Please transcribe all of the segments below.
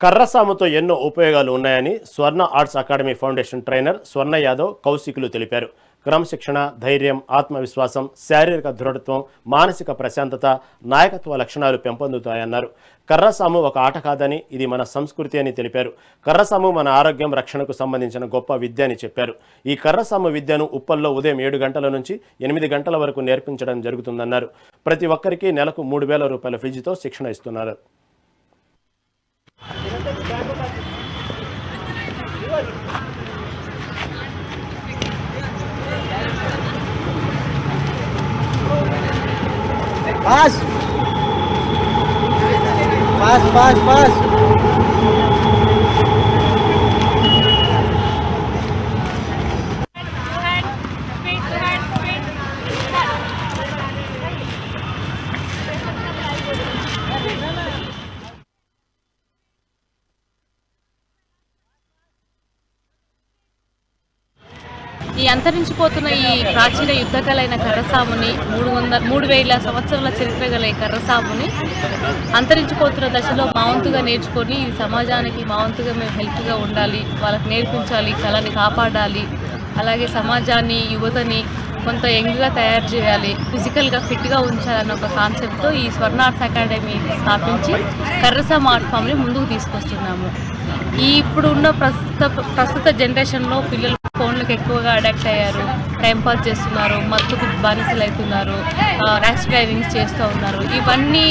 కర్రసాముతో ఎన్నో ఉపయోగాలు ఉన్నాయని స్వర్ణ ఆర్ట్స్ అకాడమీ ఫౌండేషన్ ట్రైనర్ స్వర్ణ యాదవ్ కౌశికులు తెలిపారు. క్రమశిక్షణ, ధైర్యం, ఆత్మవిశ్వాసం, శారీరక దృఢత్వం, మానసిక ప్రశాంతత, నాయకత్వ లక్షణాలు పెంపొందుతాయన్నారు. కర్రసాము ఒక ఆట కాదని, ఇది మన సంస్కృతి అని తెలిపారు. కర్రసాము మన ఆరోగ్యం, రక్షణకు సంబంధించిన గొప్ప విద్య అని చెప్పారు. ఈ కర్రసాము విద్యను ఉప్పల్లో ఉదయం 7 గంటల నుంచి 8 గంటల వరకు నేర్పించడం జరుగుతుందన్నారు. ప్రతి ఒక్కరికి నెలకు 3,000 రూపాయల ఫీజుతో శిక్షణ ఇస్తున్నారు. Pass. Pass, pass, pass. ఈ అంతరించిపోతున్న ఈ ప్రాచీన యుద్ధకళైన కర్రసాముని 3,000 సంవత్సరాల చరిత్ర గల ఈ కర్రసాముని అంతరించిపోతున్న దశలో మా వంతుగా నేర్చుకొని ఈ సమాజానికి మా వంతుగా మేము హెల్ప్గా ఉండాలి, వాళ్ళకి నేర్పించాలి, కళని కాపాడాలి, అలాగే సమాజాన్ని, యువతని కొంత యంగ్గా తయారు చేయాలి, ఫిజికల్గా ఫిట్గా ఉంచాలన్న ఒక కాన్సెప్ట్తో ఈ స్వర్ణ ఆర్ట్స్ అకాడమీ స్థాపించి కర్రసాము ఆర్ట్ ఫామ్ని ముందుకు తీసుకొస్తున్నాము. ఈ ఇప్పుడు ఉన్న ప్రస్తుత జనరేషన్లో పిల్లలు ఫోన్లకు ఎక్కువగా అడాక్ట్ అయ్యారు, టైంపాస్ చేస్తున్నారు, మత్తుకు బానిసలు అవుతున్నారు, ర్యాష్ డ్రైవింగ్స్ చేస్తూ ఉన్నారు. ఇవన్నీ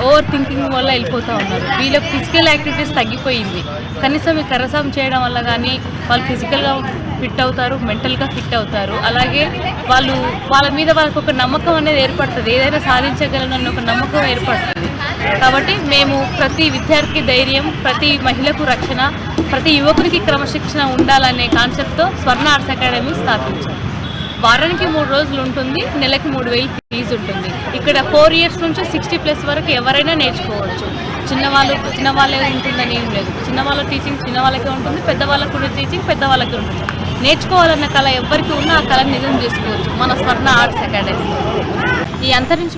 ఓవర్ థింకింగ్ వల్ల వెళ్ళిపోతూ ఉన్నారు. వీళ్ళ ఫిజికల్ యాక్టివిటీస్ తగ్గిపోయింది. కనీసం ఈ కర్రసాము చేయడం వల్ల కానీ వాళ్ళు ఫిజికల్గా ఫిట్ అవుతారు, మెంటల్గా ఫిట్ అవుతారు. అలాగే వాళ్ళ మీద వాళ్ళకు ఒక నమ్మకం అనేది ఏర్పడుతుంది, ఏదైనా సాధించగలనన్న ఒక నమ్మకం ఏర్పడుతుంది. కాబట్టి మేము ప్రతి విద్యార్థికి ధైర్యం, ప్రతి మహిళకు రక్షణ, ప్రతి యువకునికి క్రమశిక్షణ ఉండాలనే కాన్సెప్ట్తో స్వర్ణ ఆర్ట్స్ అకాడమీ స్థాపించాం. వారానికి 3 రోజులు ఉంటుంది, నెలకి 3,000 ఫీజు ఉంటుంది. ఇక్కడ 4 ఇయర్స్ నుంచి 60+ వరకు ఎవరైనా నేర్చుకోవచ్చు. చిన్నవాళ్ళే ఉంటుందని ఏం లేదు. చిన్నవాళ్ళ టీచింగ్ చిన్నవాళ్ళకే ఉంటుంది, పెద్దవాళ్ళకు ఉండే టీచింగ్ పెద్దవాళ్ళకే ఉంటుంది. నేర్చుకోవాలన్న కళ ఎవరికి ఉన్నా ఆ కళను నిజం చేసుకోవచ్చు మన స్వర్ణ ఆర్ట్స్ అకాడమీ. ఈ అంతరించి